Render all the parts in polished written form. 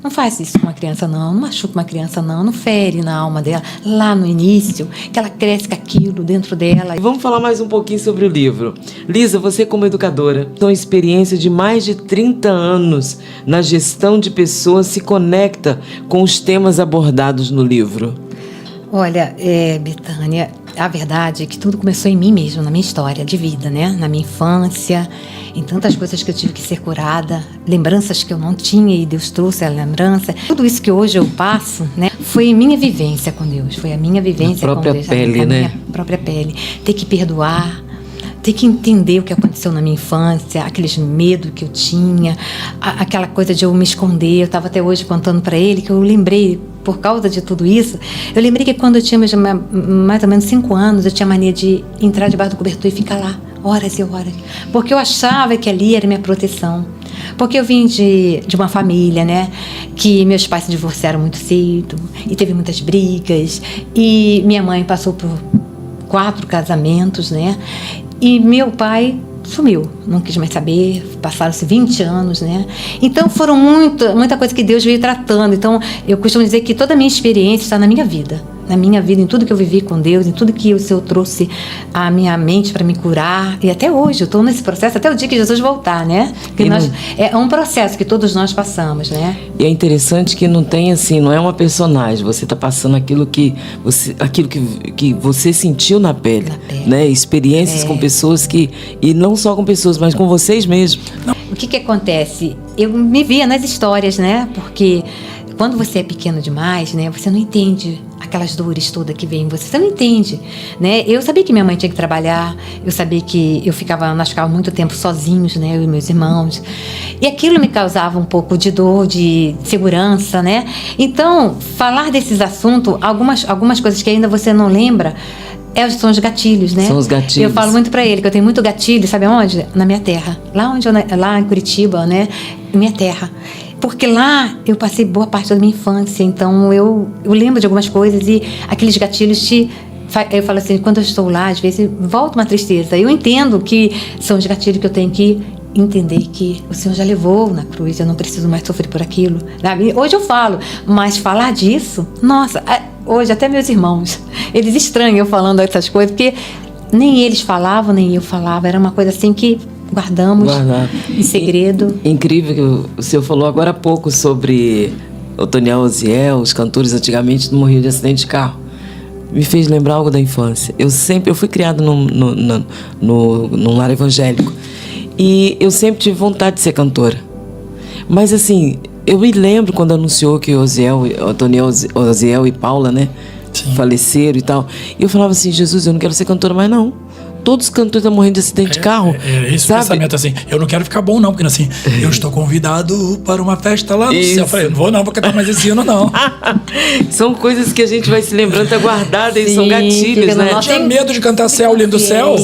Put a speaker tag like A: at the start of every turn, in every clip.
A: Não faz isso com uma criança, não machuca uma criança, não fere na alma dela, lá no início, que ela cresce com aquilo dentro dela.
B: Vamos falar mais um pouquinho sobre o livro. Lisa, você como educadora, tem uma experiência de mais de 30 anos na gestão de pessoas, se conecta com os temas abordados no livro?
A: Olha, Betânia, a verdade é que tudo começou em mim mesmo, na minha história de vida, né? Na minha infância, em tantas coisas que eu tive que ser curada, lembranças que eu não tinha e Deus trouxe a lembrança. Tudo isso que hoje eu passo, né? Foi minha vivência com Deus, foi a minha vivência com Deus.
B: Pele, né?
A: Minha própria pele. Ter que perdoar, ter que entender o que aconteceu na minha infância, aqueles medos que eu tinha, aquela coisa de eu me esconder. Eu estava até hoje contando para ele que eu lembrei, por causa de tudo isso, eu lembrei que quando eu tinha mais ou menos 5 anos, eu tinha mania de entrar debaixo do cobertor e ficar lá, horas e horas. Porque eu achava que ali era minha proteção. Porque eu vim de uma família, né, que meus pais se divorciaram muito cedo, e teve muitas brigas, e minha mãe passou por 4 casamentos, né, e meu pai sumiu, não quis mais saber, passaram-se 20 anos, né? Então foram muita coisa que Deus veio tratando. Então eu costumo dizer que toda a minha experiência está na minha vida, em tudo que eu vivi com Deus, em tudo que o Senhor trouxe à minha mente para me curar. E até hoje eu estou nesse processo, até o dia que Jesus voltar, né? É um processo que todos nós passamos, né?
B: E é interessante que não tem assim, não é uma personagem, você está passando aquilo que você sentiu na pele. Né? Experiências com pessoas e não só com pessoas, mas com vocês mesmos.
A: O que acontece? Eu me via nas histórias, né? Porque quando você é pequeno demais, né? Você não entende aquelas dores todas que vêm em você não entende, né? Eu sabia que minha mãe tinha que trabalhar, eu sabia que nós ficávamos muito tempo sozinhos, né? Eu e meus irmãos, e aquilo me causava um pouco de dor, de segurança, né? Então, falar desses assuntos, algumas coisas que ainda você não lembra, são os gatilhos, né?
B: São os gatilhos.
A: Eu falo muito pra ele que eu tenho muito gatilho, sabe aonde? Na minha terra. Lá em Curitiba, né? Minha terra. Porque lá eu passei boa parte da minha infância, então eu lembro de algumas coisas e aqueles gatilhos eu falo assim, quando eu estou lá, às vezes volta uma tristeza. Eu entendo que são os gatilhos que eu tenho que entender que o Senhor já levou na cruz, eu não preciso mais sofrer por aquilo. Sabe? Hoje eu falo, mas falar disso, nossa, hoje até meus irmãos, eles estranham eu falando essas coisas, porque nem eles falavam, nem eu falava, era uma coisa assim que guardamos em segredo.
B: Incrível que o senhor falou agora há pouco sobre Otoniel Oziel, os cantores antigamente não morriam de acidente de carro. Me fez lembrar algo da infância. Eu fui criado num lar evangélico e eu sempre tive vontade de ser cantora. Mas assim, eu me lembro quando anunciou que Otoniel Oziel e Paula, né, faleceram e tal. E eu falava assim, Jesus, eu não quero ser cantora mais não. Todos os cantores estão morrendo de acidente de carro.
C: Esse pensamento assim, eu não quero ficar bom não, porque assim, eu estou convidado para uma festa lá no céu. Eu falei, não vou cantar mais esse ano não.
B: São coisas que a gente vai se lembrando, tá guardada, e são gatilhos, né?
C: Eu tinha medo de cantar Céu, Lindo Céu.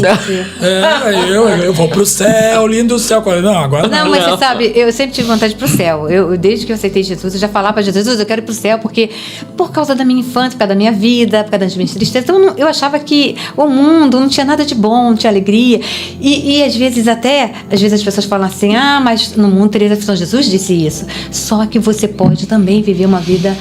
C: Eu vou pro céu, lindo céu. Não, agora não.
A: Não, mas você sabe, eu sempre tive vontade de ir pro céu. Desde que eu aceitei Jesus, eu já falava para Jesus, eu quero ir pro céu, porque por causa da minha infância, por causa da minha vida, por causa das minhas tristezas. Então eu achava que o mundo não tinha nada de bom, não tinha alegria. E às vezes as pessoas falam assim, mas no mundo teria aflição. Jesus disse isso. Só que você pode também viver uma vida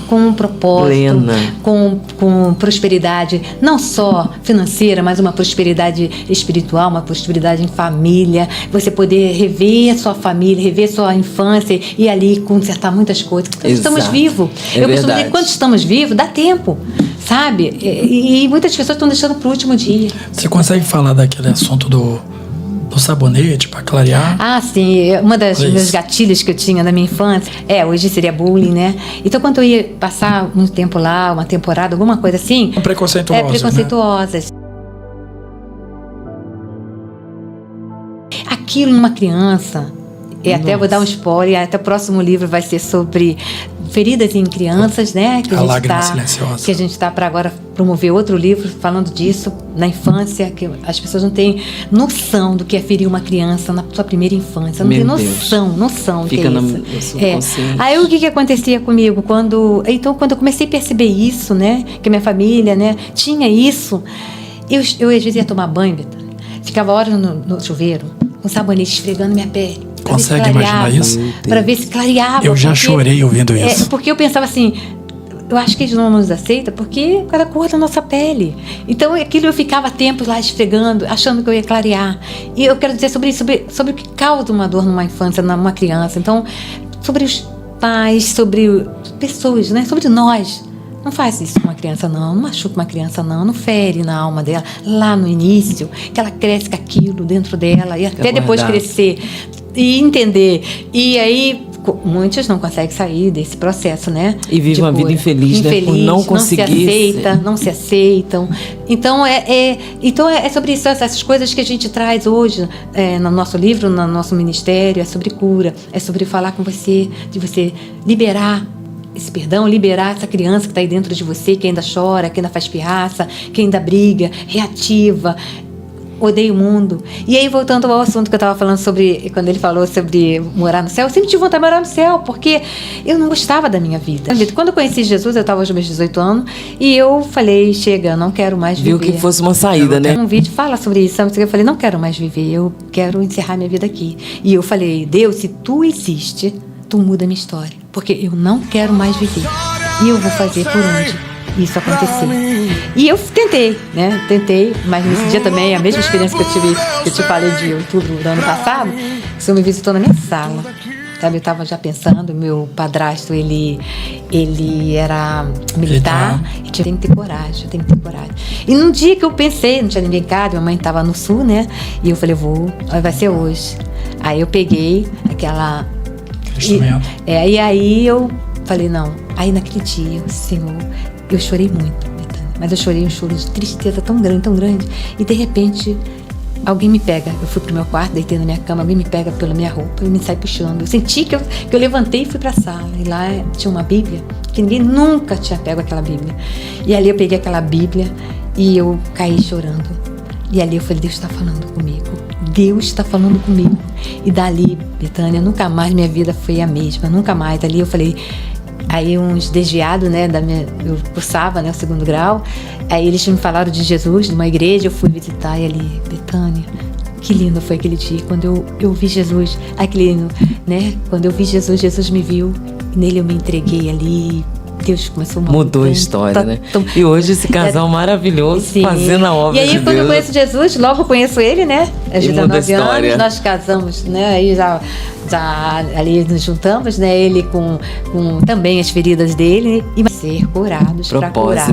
A: com um propósito, com prosperidade, não só financeira, mas uma prosperidade espiritual, uma prosperidade em família, você poder rever a sua família, rever a sua infância e ali consertar muitas coisas. Estamos vivos. Eu costumo dizer que quando estamos vivos, dá tempo, sabe? E muitas pessoas estão deixando para o último dia.
C: Você consegue falar daquele assunto do sabonete para clarear?
A: Sim, uma das meus gatilhos que eu tinha na minha infância, hoje seria bullying, né? Então quando eu ia passar um tempo lá, uma temporada, alguma coisa assim, preconceituosas. Né? Aquilo numa criança, até vou dar um spoiler, até o próximo livro vai ser sobre feridas em crianças, né? Que a gente está para agora promover outro livro falando disso na infância, que as pessoas não têm noção do que é ferir uma criança na sua primeira infância, não tem noção
B: Fica
A: do que é isso. Aí o que acontecia comigo quando eu comecei a perceber isso, né? Que minha família, né, tinha isso, eu às vezes ia tomar banho, ficava horas no chuveiro, com sabonete esfregando minha pele.
C: Consegue imaginar isso?
A: Para ver se clareava.
C: Eu já chorei ouvindo isso.
A: Porque eu pensava assim, eu acho que eles não nos aceitam porque por causa da cor da nossa pele. Então aquilo eu ficava tempos lá esfregando, achando que eu ia clarear. E eu quero dizer sobre isso, sobre o que causa uma dor numa infância, numa criança. Então, sobre os pais, sobre pessoas, né? Sobre nós. Não faz isso com uma criança, não machuca uma criança, não fere na alma dela, lá no início, que ela cresce com aquilo dentro dela, e até depois crescer e entender. E aí, muitos não conseguem sair desse processo, né?
B: E vivem uma vida infeliz, né? Por não conseguir.
A: Não se aceitam. Então, é sobre isso, essas coisas que a gente traz hoje no nosso livro, no nosso ministério, é sobre cura, é sobre falar com você, de você liberar esse perdão, liberar essa criança que está aí dentro de você, que ainda chora, que ainda faz pirraça, que ainda briga, reativa, odeia o mundo. E aí, voltando ao assunto que eu estava falando sobre, quando ele falou sobre morar no céu, eu sempre tive vontade de morar no céu, porque eu não gostava da minha vida. Quando eu conheci Jesus, eu estava aos meus 18 anos, e eu falei, chega, não quero mais viver.
B: Viu que fosse uma saída, né?
A: Um vídeo fala sobre isso, sabe? Eu falei, não quero mais viver, eu quero encerrar minha vida aqui. E eu falei, Deus, se tu existe, tu muda a minha história, porque eu não quero mais viver. E eu vou fazer por onde isso acontecer. E eu tentei, né? Mas nesse dia também, a mesma experiência que eu te falei de outubro do ano passado, o Senhor me visitou na minha sala. Sabe, eu estava já pensando, meu padrasto, ele era militar, e eu tenho que ter coragem. E num dia que eu pensei, não tinha ninguém em casa, minha mãe estava no sul, né? E eu falei, vai ser hoje. Aí eu peguei aquela... E aí eu falei, não. Aí naquele dia, Senhor, eu chorei muito, mas eu chorei um choro de tristeza tão grande, e de repente alguém me pega. Eu fui pro meu quarto, deitei na minha cama, alguém me pega pela minha roupa e me sai puxando. Eu senti que eu levantei e fui pra sala, e lá tinha uma Bíblia, que ninguém nunca tinha pego aquela Bíblia. E ali eu peguei aquela Bíblia e eu caí chorando. E ali eu falei, Deus está falando comigo. Deus está falando comigo. E dali, Betânia, nunca mais minha vida foi a mesma. Nunca mais. Ali eu falei... Aí uns desviados, né, eu cursava, né, o 2º grau. Aí eles me falaram de Jesus, de uma igreja. Eu fui visitar e ali, Betânia, que lindo foi aquele dia. Quando eu vi Jesus, aquele, né, quando eu vi Jesus, Jesus me viu. E nele eu me entreguei ali. Deus começou a
B: mudou a história, né? E hoje esse casal maravilhoso, sim, fazendo a obra de Deus. E aí, quando eu conheço
A: Jesus, logo conheço ele, né? Aos 19 anos, nós casamos, né? Aí já ali nos juntamos, né? Ele com também as feridas dele, e ser curados para curar.